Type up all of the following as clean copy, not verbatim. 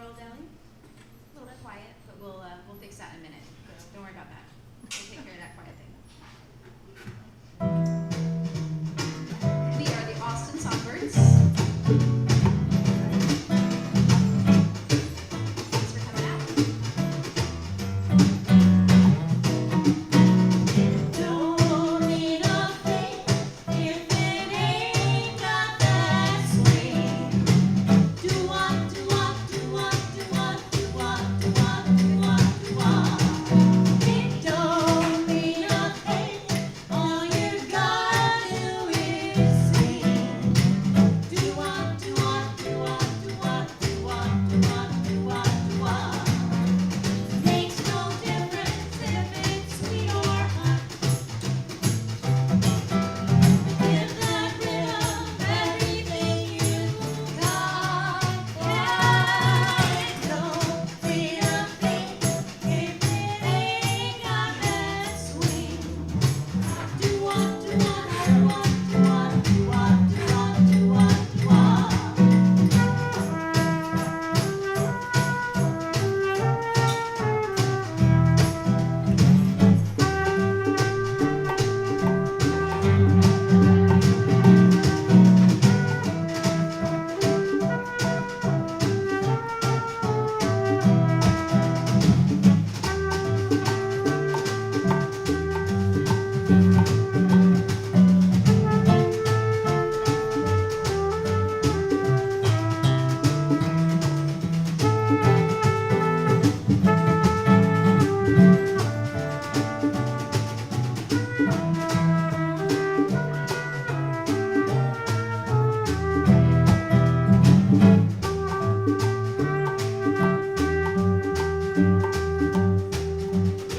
Royal Deli. A little bit quiet, but we'll fix that in a minute. Don't worry about that. We'll take care of that quiet thing. We are the Austin Songbirds. Thanks for coming out. Don't need a thing if it ain't got that swing. Do what, do what, do what, do what, do what, do what, do what, do what. It don't mean a thing. All you gotta do is sing. Do what, do what, do what, do what, do what, do what, do what, do what. Makes no difference if it's sweet or hot. Give that rhythm everything you got. Yeah, it don't mean a thing if it ain't got that swing. Do what, do what, do what, do what, do what, do what, do what, do what.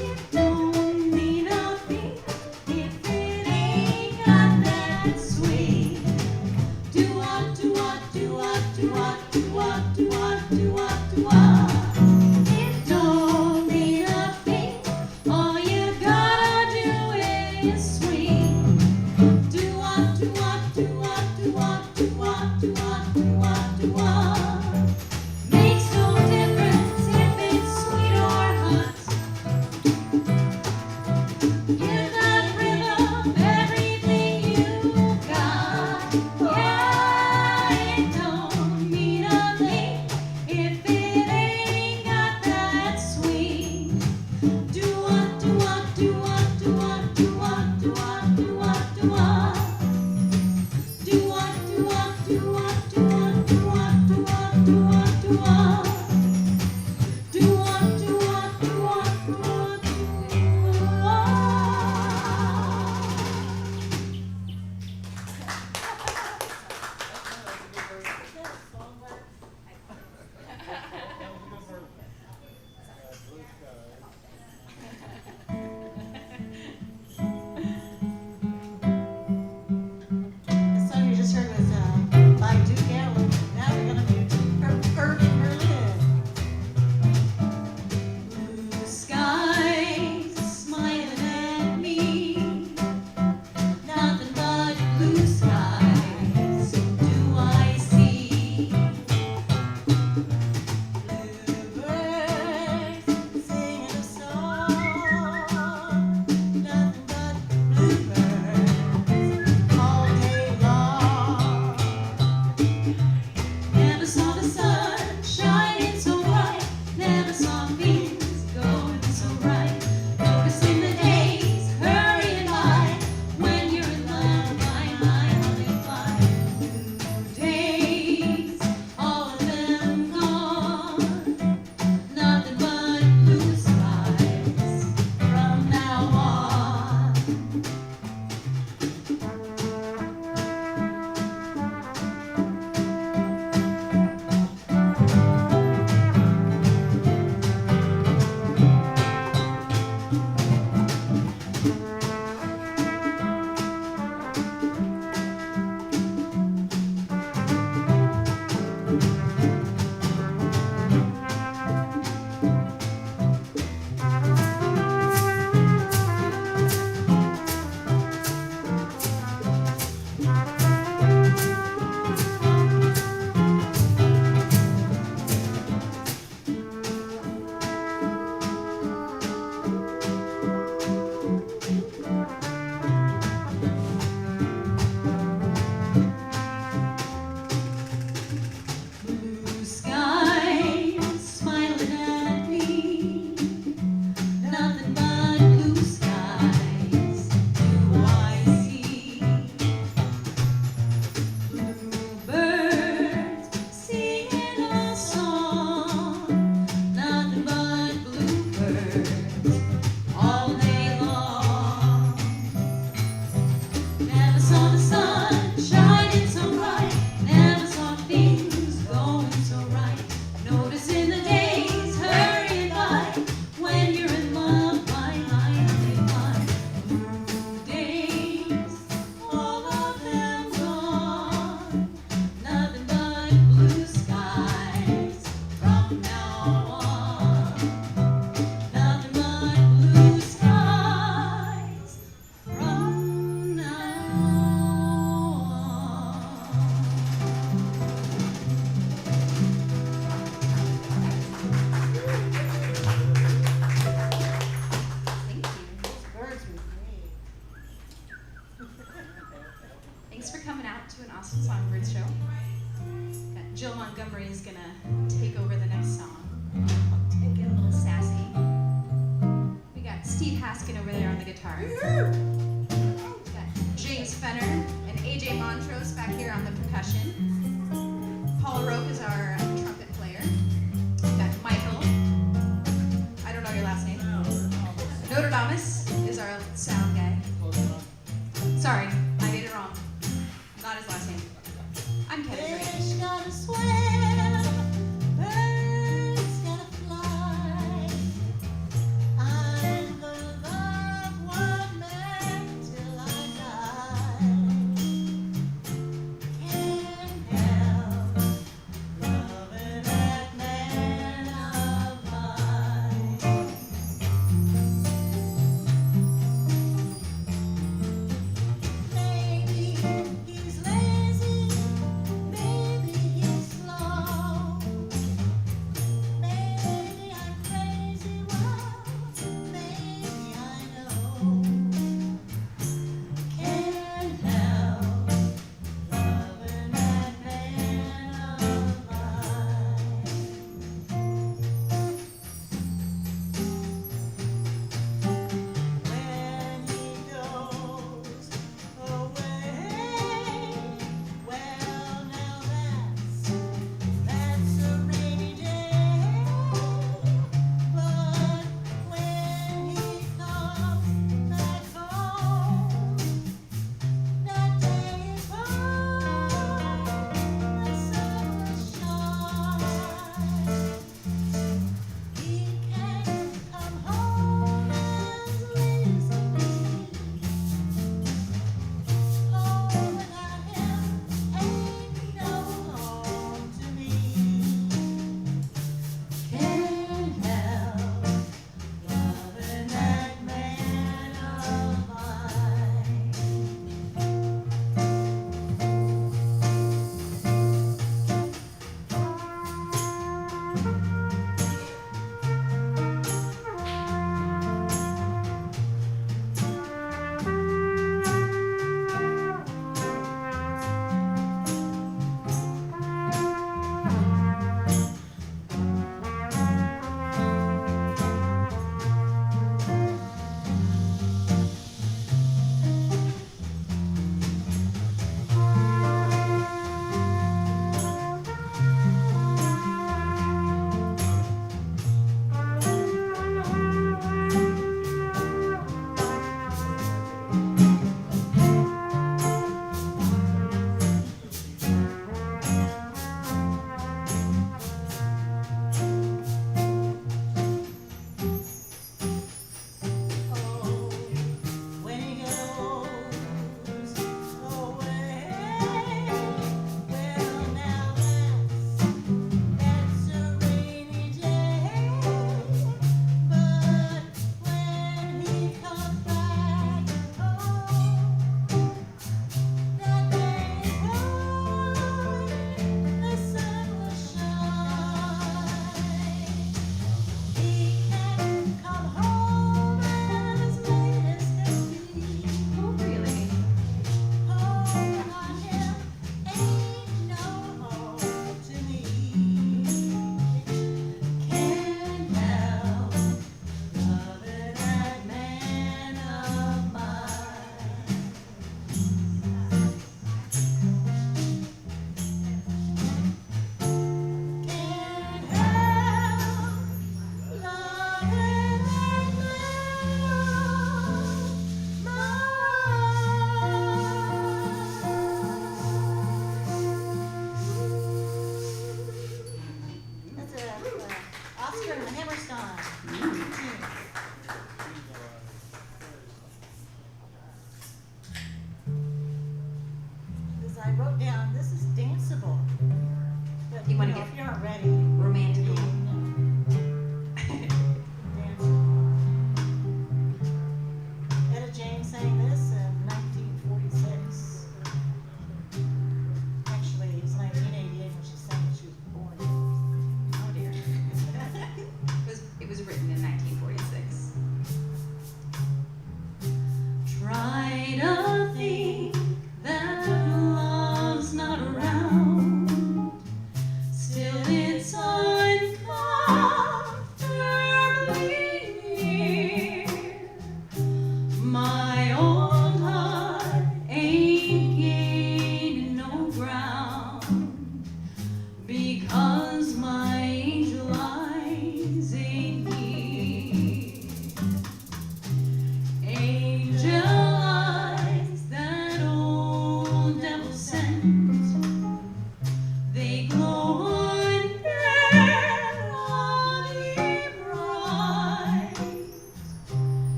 It don't mean a thing if it ain't got that swing. Do what, do what, do what, do what, do what, do what, do what, do what. It don't mean a thing. All you gotta do is swing. Do what, do what, do what, do what, do what, do what, do what, do what. Makes no difference if it's sweet or hot. Give that rhythm everything you got. Yeah, it don't mean a thing if it ain't got that swing. Do what, do what, do what, do what, do what, do what, do what, do what. Do what, do what, do what, do what, do what, do what, do what, do what. Do what, do what, do what, do what, do what. The song you just heard was by Duke Ellington. Now we're gonna do Irving Berlin. Blue skies smiling at me, nothing but blue skies do I see. Bluebirds singing a song, nothing but bluebirds all day long. Never saw the sun shining so bright, never saw winds going so right. Noticing the days hurrying by, when you're in love, my honey fly. New days, all of them gone. Corey's gonna take over the next song. Get a little sassy. We got Steve Haskin over there on the guitar. We got James Fenner and AJ Montrose back here on the percussion. Paul Roque is our trumpet player. We got Michael. I don't know your last name. Notre Damus is our sound guy. Sorry, I made it wrong. Not his last name. I'm Kevin Gray. Fish gotta swim, birds gotta fly. I'm gonna love one man till I die. Can't help loving that man of mine. Maybe he's lazy, maybe he's slow, maybe I'm crazy, well, maybe I know. Can't help loving that man of mine. When he goes away, well now that's a rainy day. But when he comes back home, that day is bright, the sun will shine. He can't come home as late as me. Home without him ain't no home to me. Can't help loving that man of mine. Oh, when he goes away, well now that's a rainy day. But when he comes back home, that day is bright, the sun will shine. He can come home as late as can be. Oh, really? Home without him ain't no home to me. Can't help loving that man of mine. Can't help loving that man. That's a Oscar and Hammerstein. This I wrote down. This is danceable. But You wanna know, get if you aren't ready, romantical. dance. Etta James sang this in 1946. Actually, it was 1988 when she sang it. She was born. Oh dear. It was written in 1946.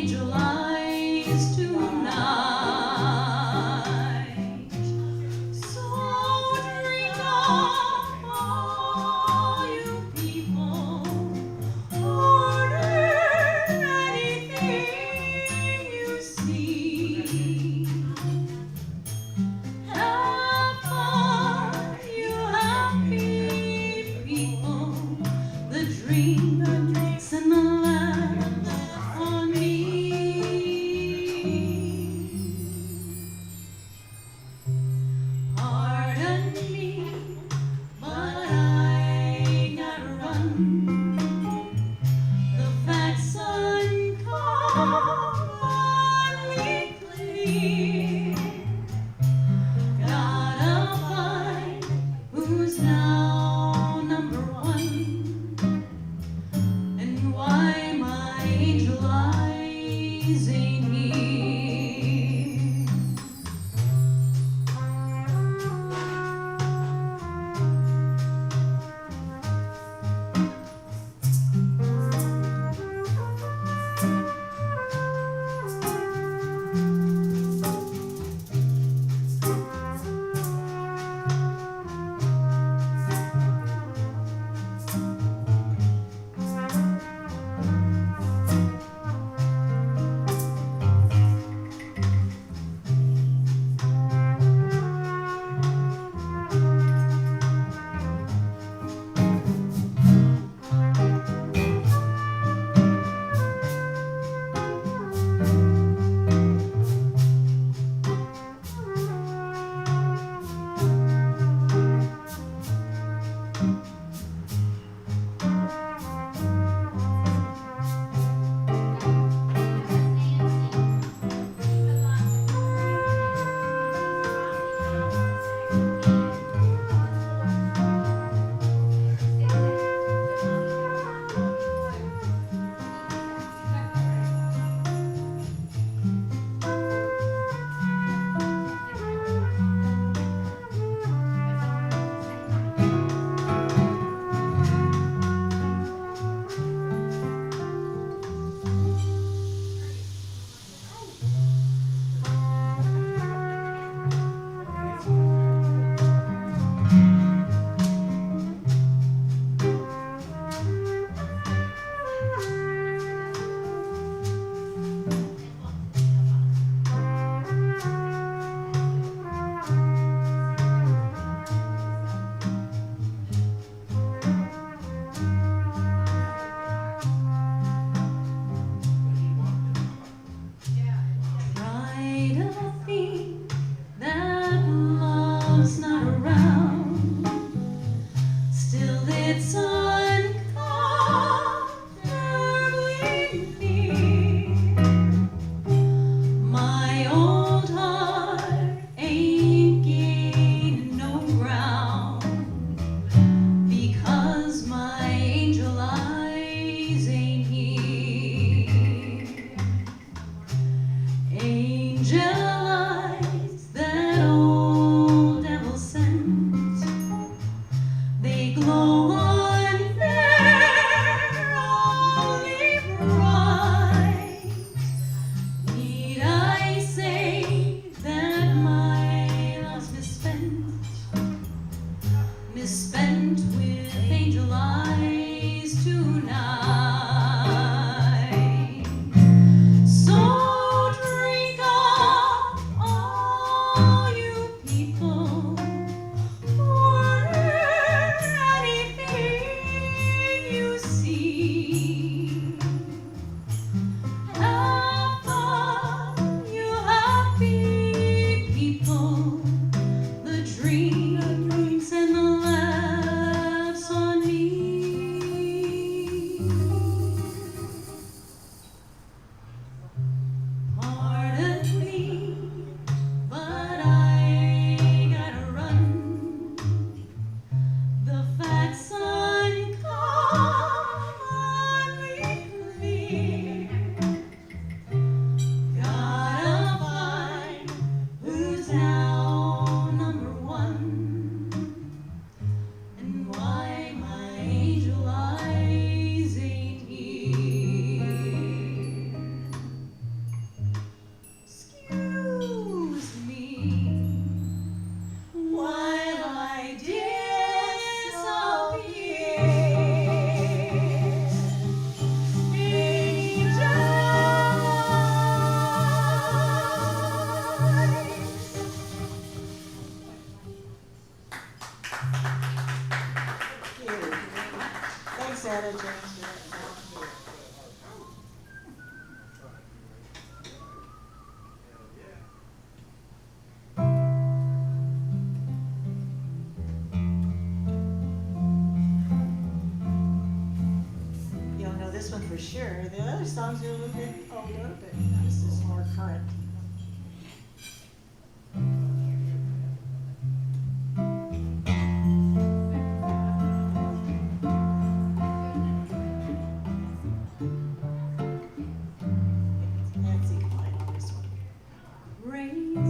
angel eyes tonight. So drink up, all you people. Order anything you see. Have fun, you happy people. The dream makes and the laughs on me. Pardon me, but I gotta run. The facts uncommonly clear. Gotta find who's now number one, and why my angel eyes ain't here. Try to think that love's not around. Still it's uncomfortably near. My old heart ain't gaining no ground, because my angel eyes ain't here. Angel eyes that old devil sent, they glow unfairly bright. Need I say that my love's misspent with angel eyes tonight? So drink up, sure. The other songs are a little bit older, but this is more current. Nancy Klein on this one. Crazy,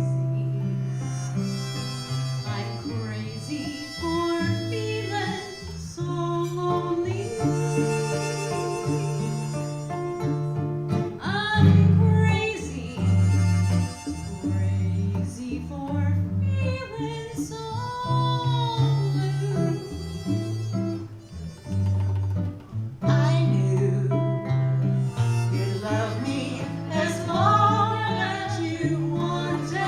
I'm crazy for feeling so lonely. I'm crazy, crazy for feeling so blue. I knew you loved me as long as you wanted,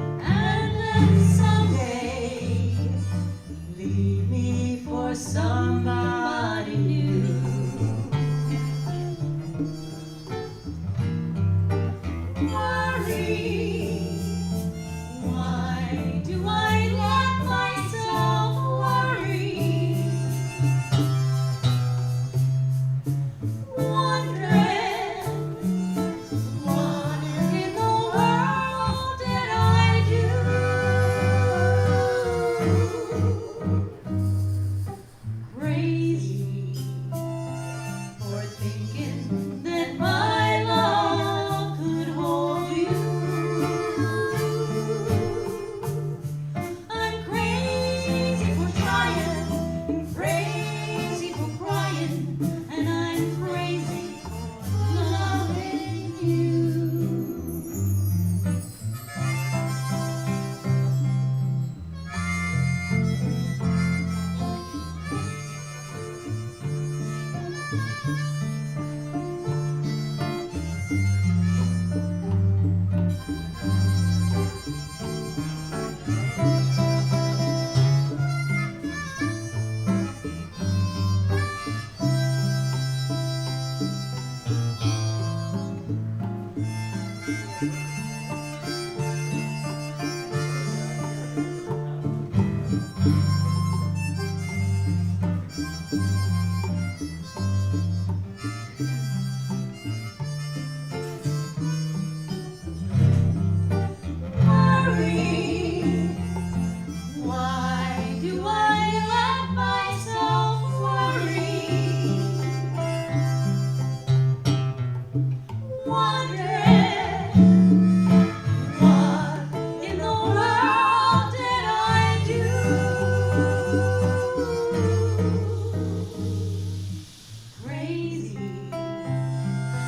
And then someday leave me for somebody new. worry. Why do I let myself worry? Wondering, what in the world did I do? Crazy for thinking that my love could hold you. I'm crazy for trying, crazy for crying, and I'm crazy for loving you. Worry. Why do I let myself worry? Wondering, what in the world did I do? Crazy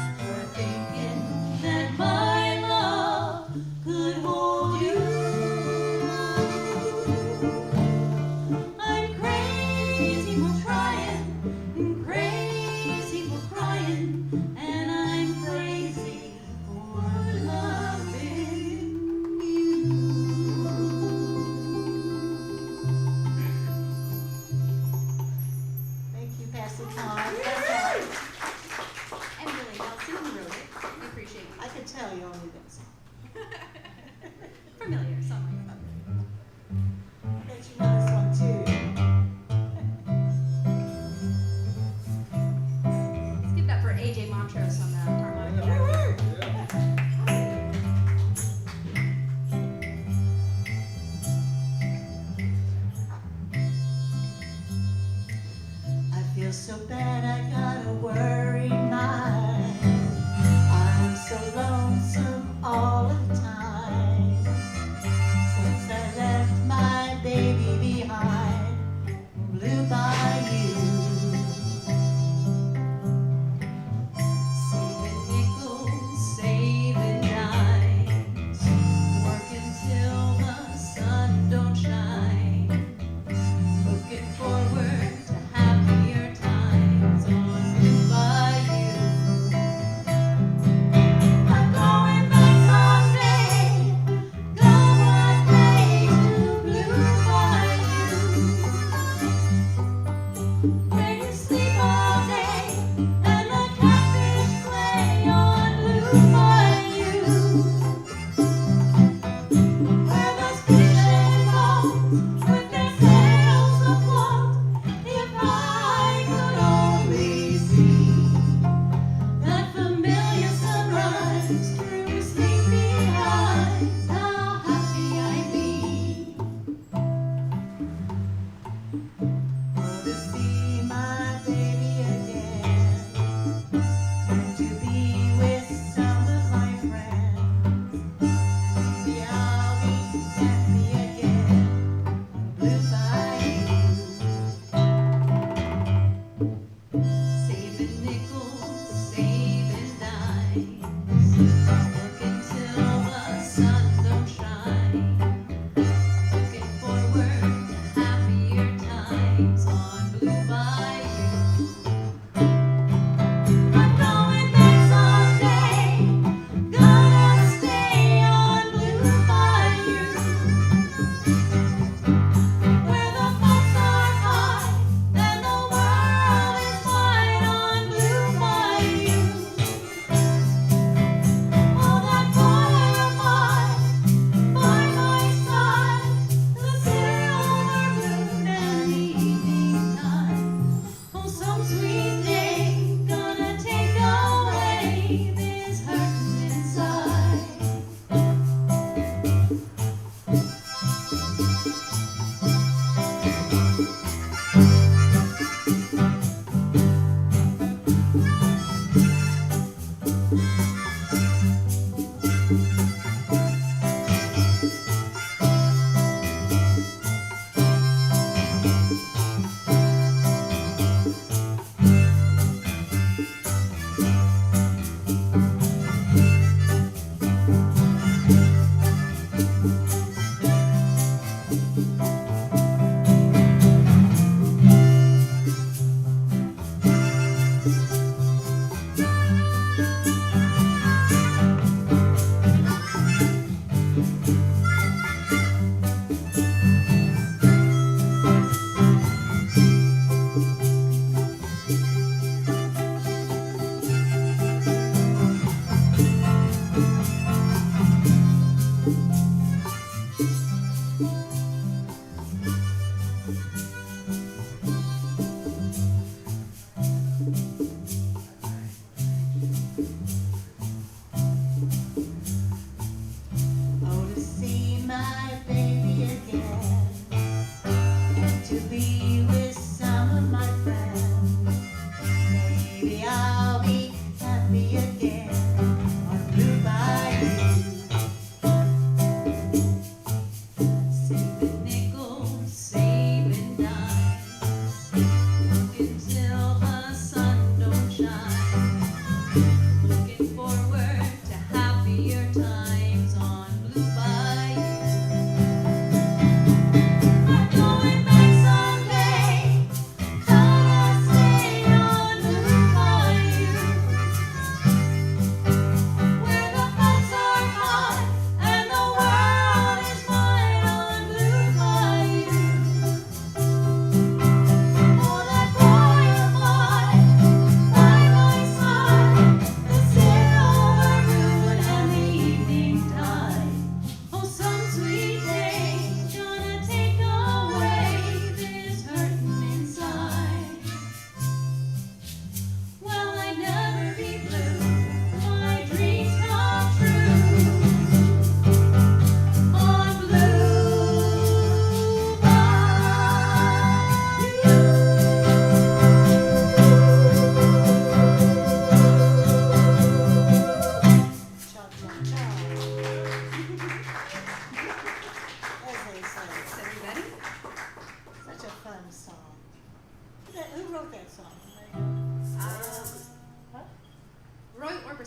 for thinking that my love could hold you. I'm crazy for trying, crazy for crying, and I'm crazy for loving you. Thank you, Pastor Tom. And Billy Nelson, who wrote it. We appreciate I could tell you only that song. you. Familiar song. I bet you know this one too. Let's give it up for AJ Montrose on the harmonica. I feel so bad I got a worried mind. I'm so lonesome all the time. Since I left my baby behind, Blue Bayou. Singing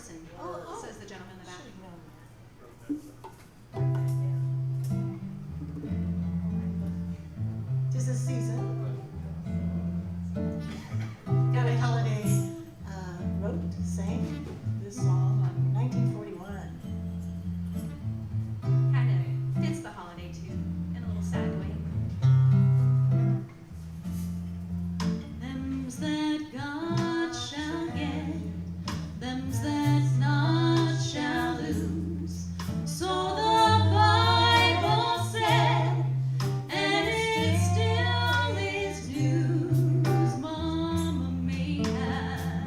listen, says the gentleman in the back. Tis the season. Gabby Holiday sang this song in 1941. Kind of fits the holiday too, in a little sad way. Them's that God shall get, them's that not shall lose. So the Bible said, and it still is news. Mama may have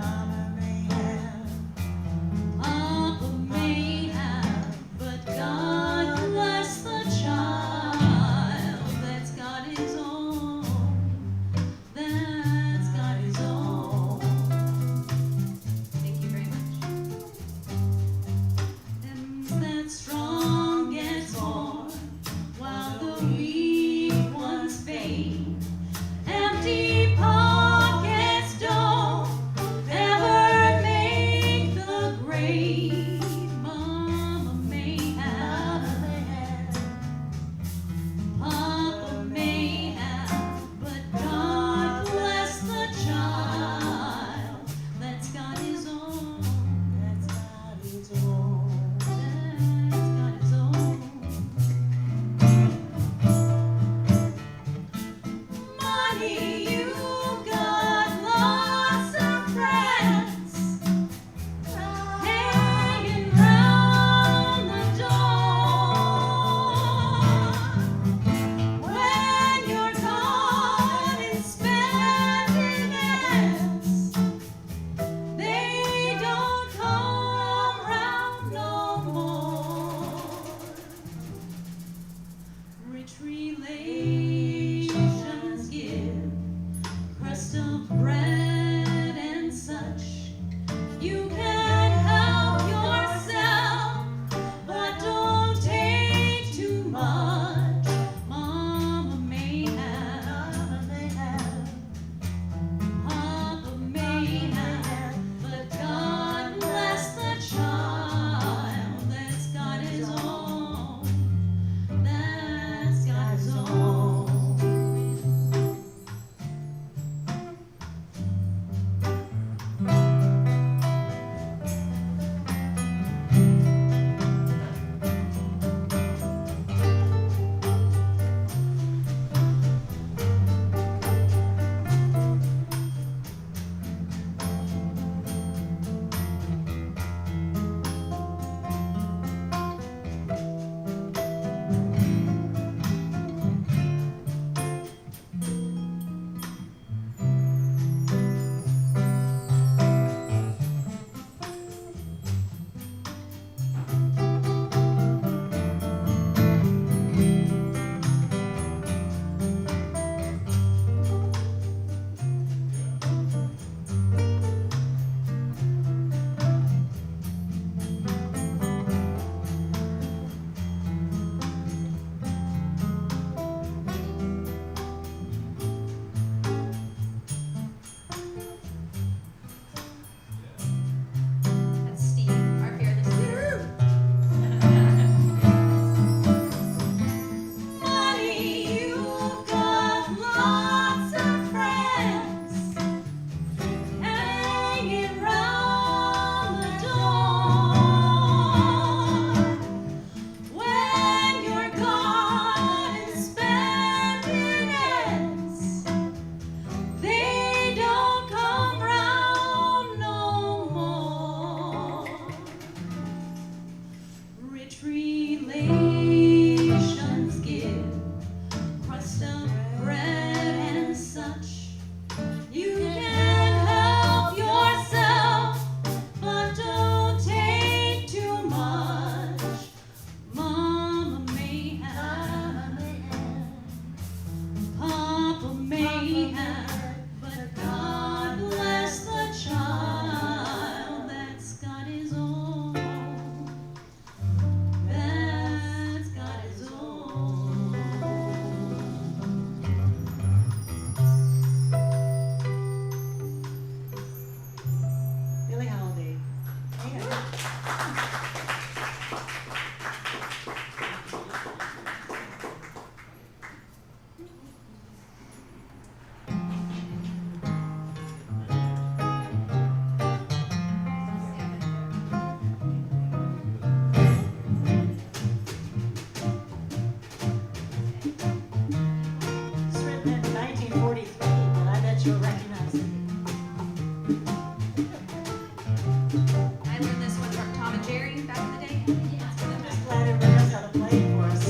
Remember this one from Tom and Jerry back in the day? I'm just glad everybody knows how to play it for us.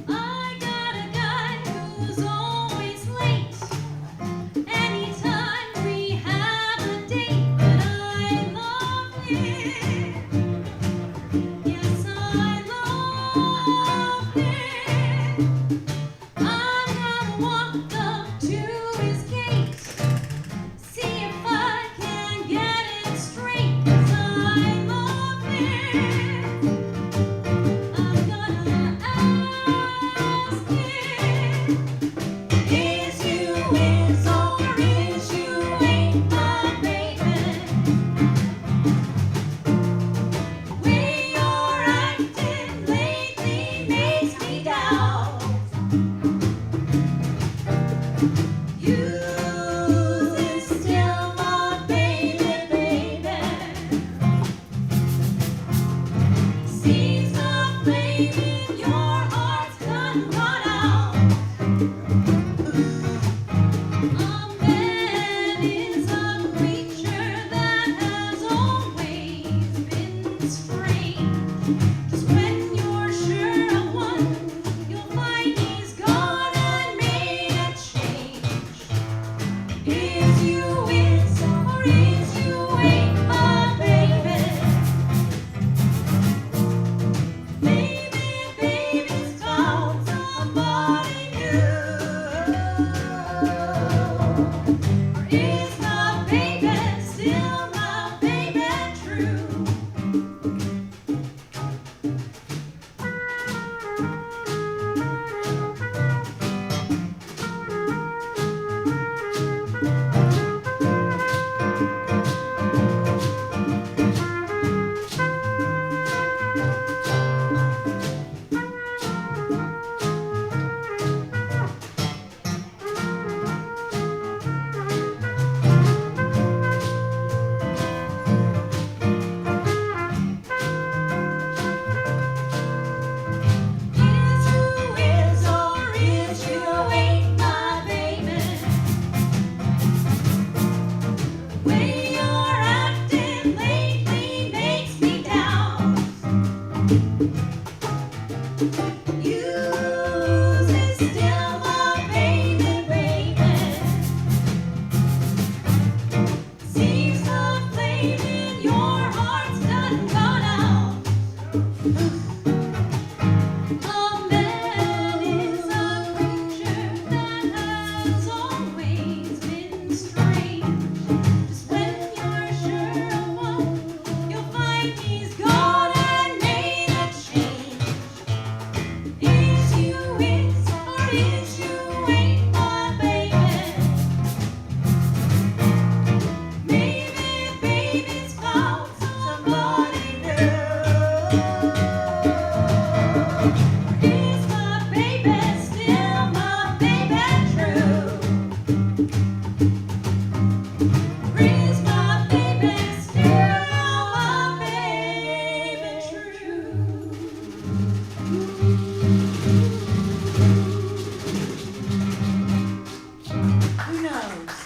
I got a guy who's always late. Anytime we have a date, but I love him. Yes, I love him. I'm gonna walk up to his gate, see if I can get it straight. 'Cause I love him. I'm gonna ask him, is you is or is you ain't my baby? Way you're acting lately makes me doubt. You is still my baby, baby. Seems the flame in your heart's done gone out. A man is a creature that has always been strange. Just when you're sure of one, you'll find he's gone and made a change. Is you is or is you ain't my baby? Maybe baby's found somebody new. Or is my baby still my baby true? Is you is or is you ain't my baby? Way you're acting lately makes me doubt. You is still my baby, baby. Seems the flame in your heart's done gone out. A man is a creature that has always been strange. Just when you're sure of one, you'll find he's gone and made a change. Is you is or is you ain't my baby? Maybe baby's found somebody new. Is my baby still my baby true? Or is my baby still my baby true? Who knows?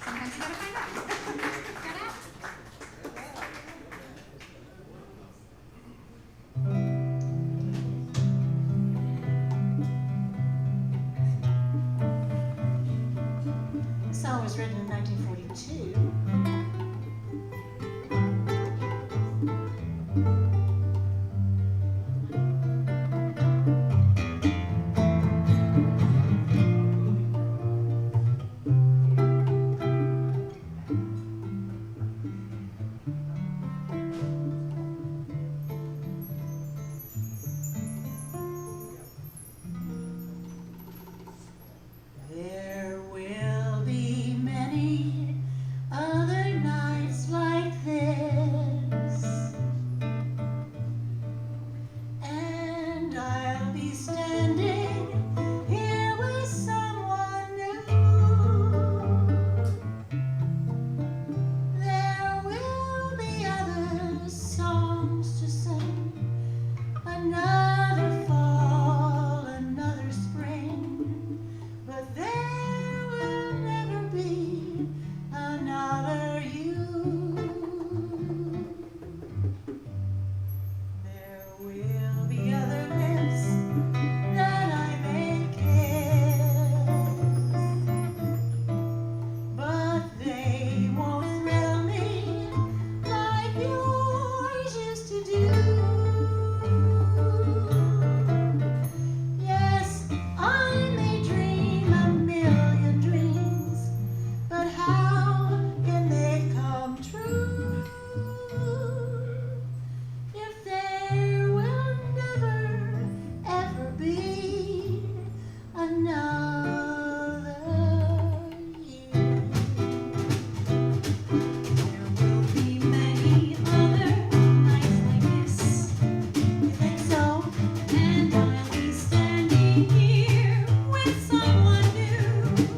Sometimes you gotta find out. Gotta ask. This song was written in 1942. There will be many a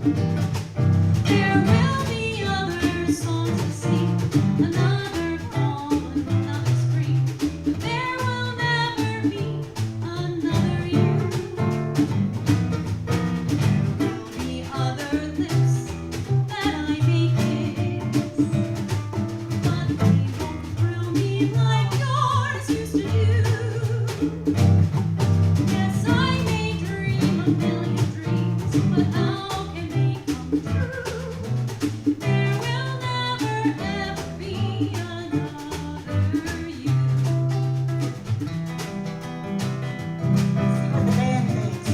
There will be other songs to sing, another fall, another spring, but there will never be another you. There'll be other lips that I may kiss, but they won't thrill me like yours used to do. Yes, I may dream a million dreams, but how can they come true? There will never ever be another you. See what the band thinks.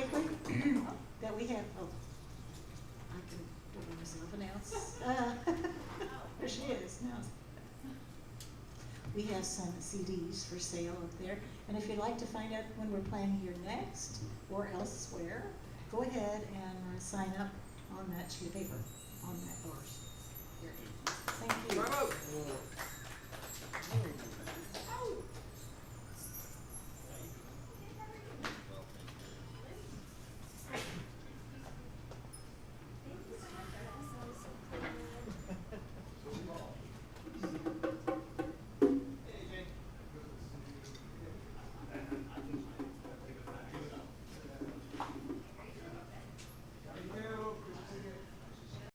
quickly that we have, oh, I can do it myself announce. There she is now. We have some CDs for sale up there, and if you'd like to find out when we're playing here next or elsewhere, go ahead and sign up on that sheet of paper, on that doors. There it is.